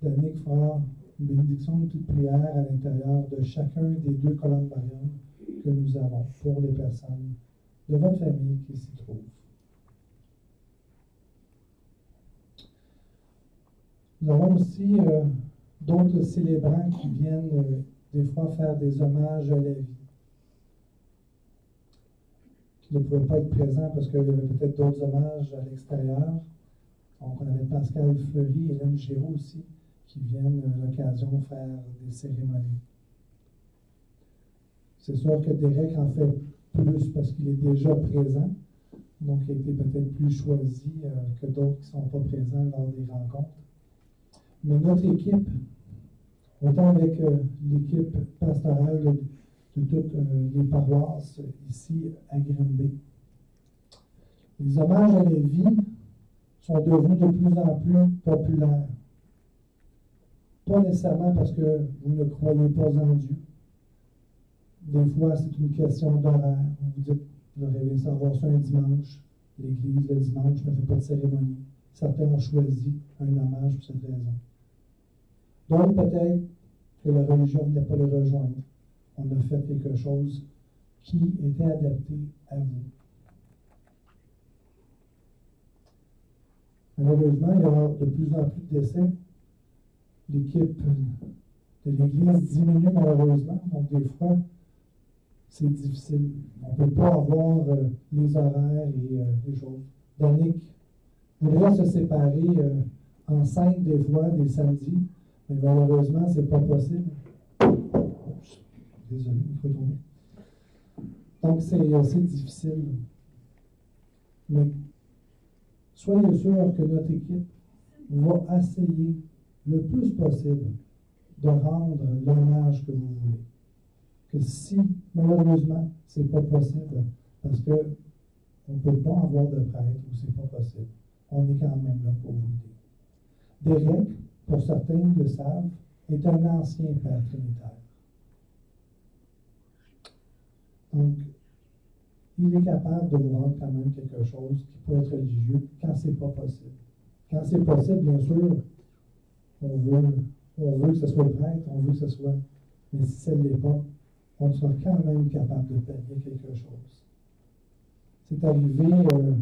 Danick fera une bénédiction de toute prière à l'intérieur de chacun des 2 columbariums que nous avons pour les personnes de votre famille qui s'y trouvent. Nous avons aussi d'autres célébrants qui viennent des fois faire des hommages à la vie, qui ne pouvaient pas être présents parce qu'il y avait peut-être d'autres hommages à l'extérieur. Donc, on avait Pascal Fleury et Hélène Géraud aussi qui viennent à l'occasion faire des cérémonies. C'est sûr que Derek en fait plus parce qu'il est déjà présent, donc il a été peut-être plus choisi que d'autres qui ne sont pas présents lors des rencontres. Mais notre équipe, autant avec l'équipe pastorale de toutes les paroisses ici à Grimby, les hommages à la vie sont devenus de plus en plus populaires. Pas nécessairement parce que vous ne croyez pas en Dieu. Des fois, c'est une question d'horaire. Vous dites, vous aurez aimé savoir ça un dimanche. L'Église, le dimanche, ne fait pas de cérémonie. Certains ont choisi un hommage pour cette raison. Donc, peut-être que la religion ne voulait pas les rejoindre. On a fait quelque chose qui était adapté à vous. Malheureusement, il y aura de plus en plus de décès. L'équipe de l'Église diminue malheureusement. Donc, des fois, c'est difficile. On ne peut pas avoir les horaires et les choses. Danick voudrait se séparer en 5 des fois, des samedis, mais malheureusement, ce n'est pas possible. Désolé, il faut tomber. Donc, c'est difficile. Mais soyez sûrs que notre équipe va essayer le plus possible de rendre l'hommage que vous voulez. Que si, malheureusement, c'est pas possible, parce que on ne peut pas avoir de prêtre où c'est pas possible, on est quand même là pour vous aider. Derek, pour certains le savent, est un ancien père trinitaire. Donc, il est capable de vous rendre quand même quelque chose qui peut être religieux quand c'est pas possible. Quand c'est possible, bien sûr, on veut que ce soit le prêtre, on veut que ce soit, mais si ça ne l'est pas, on sera quand même capable de pallier quelque chose. C'est arrivé,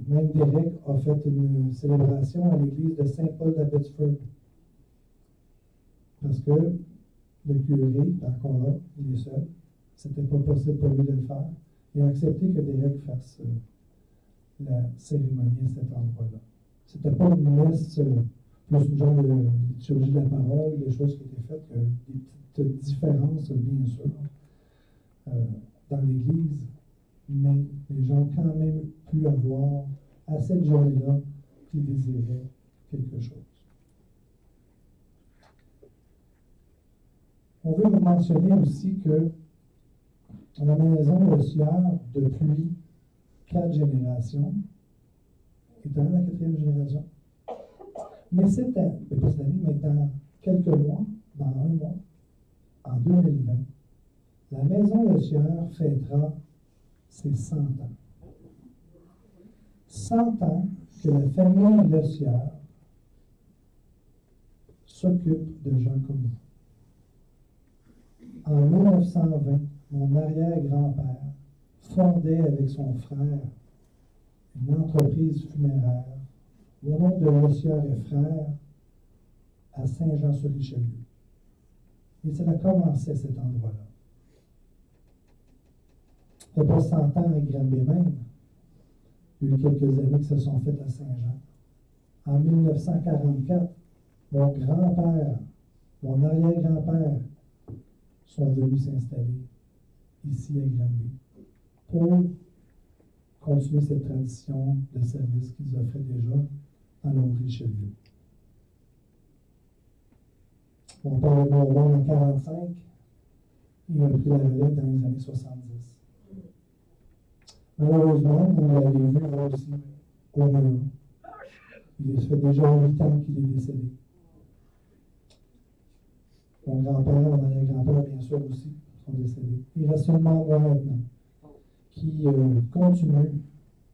même Derek a fait une célébration à l'église de Saint-Paul d'Abbotsford. Parce que le curé, encore là, il est seul. C'était pas possible pour lui de le faire. Il a accepté que Derek fasse la cérémonie à cet endroit-là. C'était pas une messe, plus une genre de liturgie de la parole, des choses qui étaient faites, des petites différences, bien sûr, dans l'Église, mais les gens ont quand même pu avoir, à cette journée-là, qu'ils désiraient quelque chose. On veut vous mentionner aussi que la maison Le Sieur, depuis 4 générations, est dans la 4e génération. Mais pas cette année, mais dans quelques mois, dans un mois, en 2020, la maison Le Sieur fêtera ses 100 ans. 100 ans que la famille Le Sieur s'occupe de gens comme vous. En 1920, mon arrière-grand-père fondait avec son frère une entreprise funéraire au nom de Le Sieur et Frères à Saint-Jean-sur-Richelieu. Et ça a commencé à cet endroit-là. Il n'y a pas 100 ans à Granby même. Il y a eu quelques années qui se sont faites à Saint-Jean. En 1944, mon grand-père, mon arrière-grand-père sont venus s'installer ici à Granby pour continuer cette tradition de service qu'ils offraient déjà dans leur Richelieu. Mon père est mort en 1945 et il a pris la relève dans les années 70. Malheureusement, vous l'avez vu moi aussi au mur. Il fait déjà 8 ans qu'il est décédé. Mon grand-père, mon arrière-grand-père, bien sûr aussi, sont décédés. Il reste seulement moi maintenant, qui continue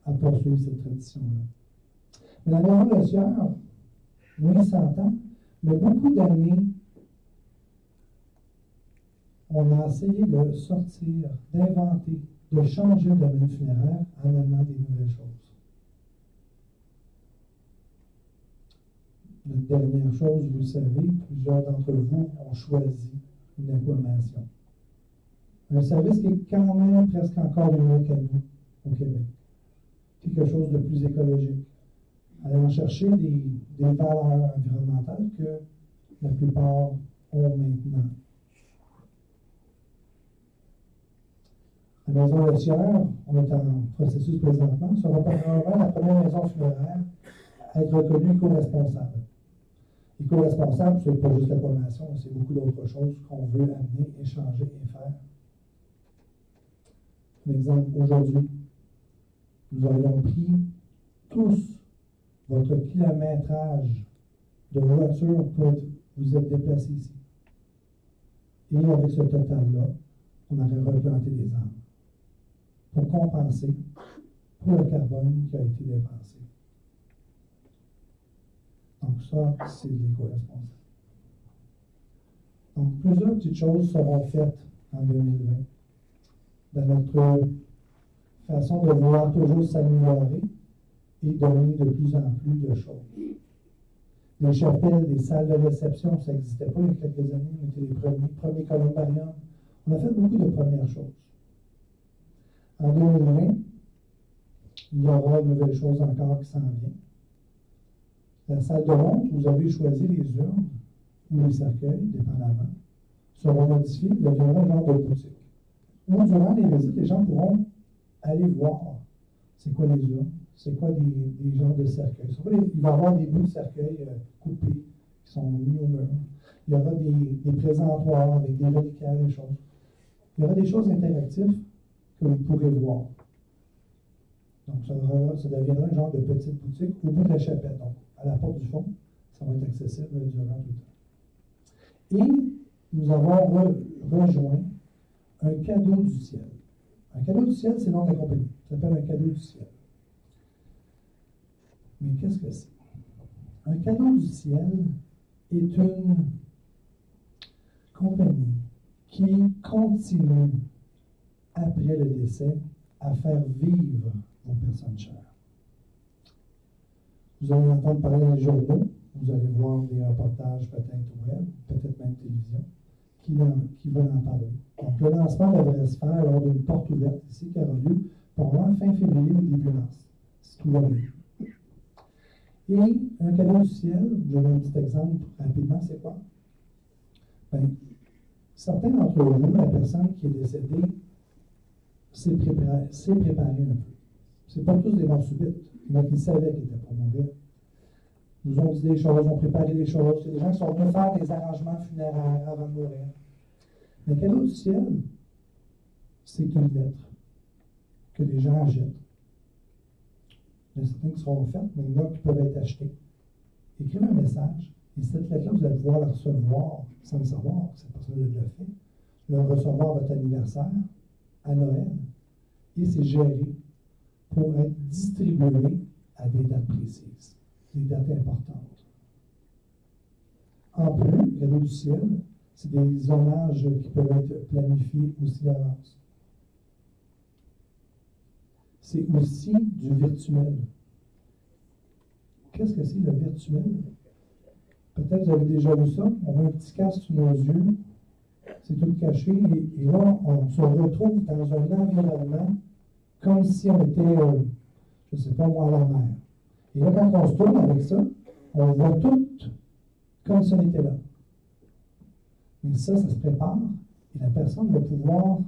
à poursuivre cette tradition-là. Mais la maison Le Sieur, oui, 100 ans, mais beaucoup d'années, on a essayé de sortir, d'inventer, de changer le domaine funéraire en amenant des nouvelles choses. La dernière chose, vous le savez, plusieurs d'entre vous ont choisi une aquamation. Un service qui est quand même presque encore unique à nous au Québec. Quelque chose de plus écologique. Allant chercher des valeurs environnementales que la plupart ont maintenant. La maison Le Sieur, on est en processus présentement, sera probablement la première maison funéraire à être reconnue éco-responsable. Éco-responsable, ce n'est pas juste l'aquamation, c'est beaucoup d'autres choses qu'on veut amener, échanger et faire. Un exemple, aujourd'hui, nous aurions pris tous votre kilométrage de voiture pour vous être déplacés ici. Et avec ce total-là, on aurait replanté des arbres pour compenser pour le carbone qui a été dépensé. Donc ça, c'est de l'éco-responsable. Donc plusieurs petites choses seront faites en 2020 dans notre façon de vouloir toujours s'améliorer et donner de plus en plus de choses. Des chapelles, des salles de réception, ça n'existait pas il y a quelques années, on était les premiers columbariums. On a fait beaucoup de premières choses. En 2020, il y aura de nouvelles choses encore qui s'en viennent. La salle de honte, vous avez choisi les urnes ou les cercueils, dépendamment, seront modifiés, deviendront un genre de boutique. Ou durant les visites, les gens pourront aller voir c'est quoi les urnes, c'est quoi des genres de cercueils. Il va y avoir des bouts de cercueil coupés qui sont mis au mur. Il y aura des présentoirs avec des reliquaires, des choses. Il y aura des choses interactives que vous pourrez voir. Donc, ça deviendra un genre de petite boutique au bout de la chapelle. Donc, à la porte du fond, ça va être accessible durant tout le temps. Et nous avons rejoint un cadeau du ciel. Un cadeau du ciel, c'est le nom de la compagnie. Ça s'appelle un cadeau du ciel. Mais qu'est-ce que c'est? Un cadeau du ciel est une compagnie qui continue, après le décès, à faire vivre vos personnes chères. Vous allez entendre parler dans les journaux, vous allez voir des reportages peut-être web, peut-être même télévision, qui veulent en parler. Donc, le lancement devrait se faire lors d'une porte ouverte ici qui aura lieu probablement fin février ou début mars, si tout va bien. Et un cadeau du ciel, je vais donner un petit exemple rapidement, c'est quoi? Bien, certains d'entre vous, la personne qui est décédée, s'est préparée un peu. Ce n'est pas tous des morts subites. Il y en a qui savaient qu'ils étaient pour mourir. Nous ont dit des choses, ont préparé des choses. Il y a des gens qui sont venus faire des arrangements funéraires avant de mourir. Mais le cadeau du ciel, c'est une lettre que les gens achètent. Il y en a certaines qui seront offertes, mais il y en a qui peuvent être achetées. Écrivez un message, et cette lettre-là, vous allez pouvoir la recevoir sans le savoir que cette personne l'a fait. Le recevoir à votre anniversaire, à Noël, et c'est géré pour être distribué à des dates précises, des dates importantes. En plus, le cadeau du ciel, c'est des hommages qui peuvent être planifiés aussi d'avance. C'est aussi du virtuel. Qu'est-ce que c'est le virtuel? Peut-être vous avez déjà vu ça. On met un petit casque sur nos yeux, c'est tout caché, et là, on se retrouve dans un environnement comme si on était, je ne sais pas moi, à la mer. Et là, quand on se tourne avec ça, on voit tout comme si on était là. Mais ça se prépare, et la personne va pouvoir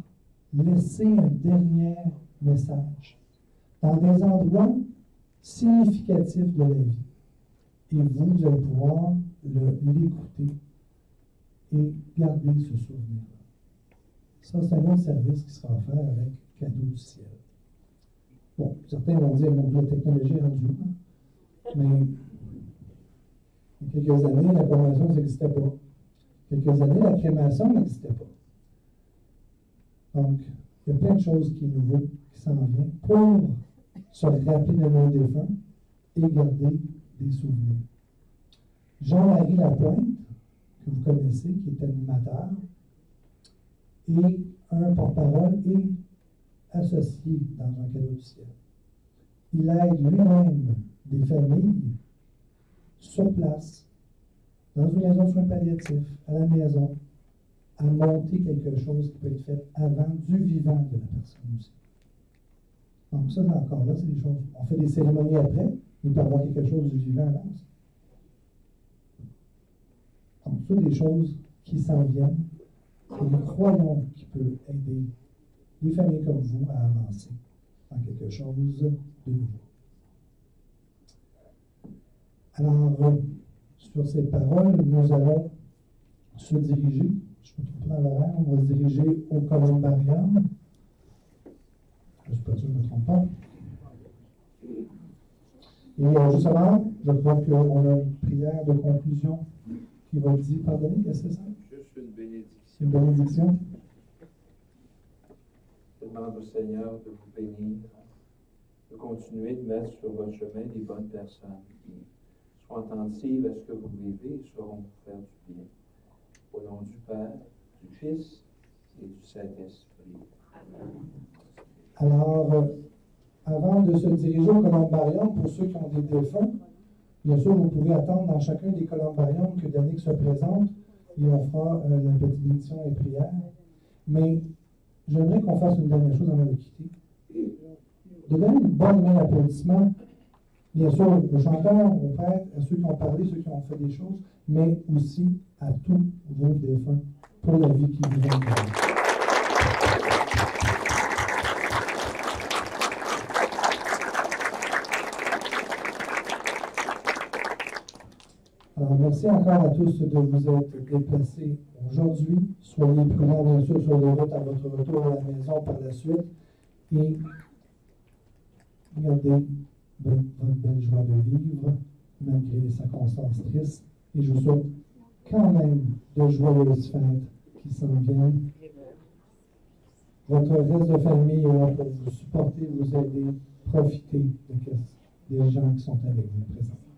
laisser un dernier message dans des endroits significatifs de la vie. Et vous allez pouvoir l'écouter et garder ce souvenir-là. Ça, c'est un autre service qui sera offert avec Cadeau du ciel. Bon, certains vont dire, bon, la technologie est rendue là. Mais il y a quelques années, la convention n'existait pas. Quelques années, la crémation n'existait pas. Donc, il y a plein de choses qui est nouveau, qui s'en vient pour se rappeler de nos défunts et garder des souvenirs. Jean-Marie Lapointe, que vous connaissez, qui est animateur, et un porte-parole et associé dans un cadeau du ciel. Il aide lui-même des familles sur place, dans une maison de soins palliatifs, à la maison, à monter quelque chose qui peut être fait avant du vivant de la personne aussi. Donc ça, encore là, c'est des choses. On fait des cérémonies après, mais il peut y avoir quelque chose du vivant avant aussi. Donc, ça, des choses qui s'en viennent, et nous croyons qu'il peut aider des familles comme vous à avancer dans quelque chose de nouveau. Alors, sur ces paroles, nous allons se diriger, je ne me trompe pas dans l'horaire, on va se diriger au columbarium. Je ne suis pas sûr, je ne me trompe pas. Et justement, je crois qu'on a une prière de conclusion qui va dire, pardonnez, qu'est-ce que c'est ça? Juste une bénédiction. Une bénédiction. Je demande au Seigneur de vous bénir, de continuer de mettre sur votre chemin des bonnes personnes qui sont attentives à ce que vous vivez et sauront vous faire du bien. Au nom du Père, du Fils et du Saint-Esprit. Alors, avant de se diriger au columbarium, pour ceux qui ont des défunts, bien sûr, vous pouvez attendre dans chacun des columbariums que Danick se présente et on fera la petite bénédiction et prière. Mais j'aimerais qu'on fasse une dernière chose avant de quitter. De donner une bonne main d'applaudissement, bien sûr, aux chanteurs, aux prêtres, à ceux qui ont parlé, ceux qui ont fait des choses, mais aussi à tous vos défunts pour la vie qui vous donne. Alors, merci encore à tous de vous être déplacés aujourd'hui. Soyez prudents, bien sûr, sur les routes à votre retour à la maison par la suite. Et gardez votre belle joie de vivre, malgré les circonstances tristes. Et je vous souhaite quand même de joyeuses fêtes qui s'en viennent. Votre reste de famille est là pour vous supporter, vous aider, profiter des gens qui sont avec vous présents.